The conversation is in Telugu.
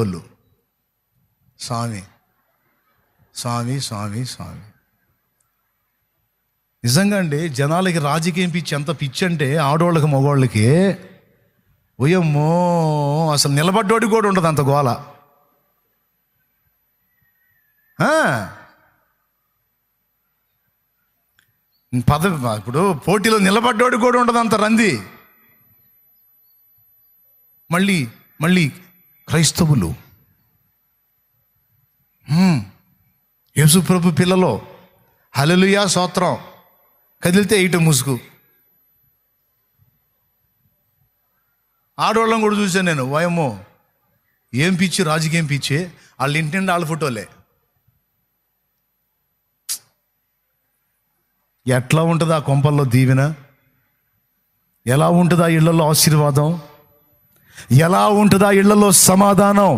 వాళ్ళు స్వామి స్వామి స్వామి స్వామి. నిజంగా అండి, జనాలకి రాజకీయం పిచ్చి ఎంత పిచ్చి అంటే ఆడవాళ్ళకి మగవాళ్ళకి ఓయమ్మో అసలు నిలబడ్డోడికి కూడా ఉండదు అంత గోల. ఇప్పుడు పోటీలో నిలబడ్డోడికి కూడా ఉండదు అంత రంది. మళ్ళీ మళ్ళీ క్రైస్తవులు యేసు ప్రభు పిల్లలో హల్లెలూయా స్తోత్రం కదిలితే ఇటు ముసుగు. ఆడవాళ్ళని కూడా చూశాను నేను. వాయమ్మో ఏం పిచ్చి, రాజకీయం పిచ్చి. వాళ్ళ ఇంటి నుండి వాళ్ళ ఫోటోలే. ఎట్లా ఉంటుంది ఆ కొంపల్లో దీవెన? ఎలా ఉంటుంది ఆ ఇళ్లలో ఆశీర్వాదం? ఎలా ఉంటుంది ఆ ఇళ్లలో సమాధానం?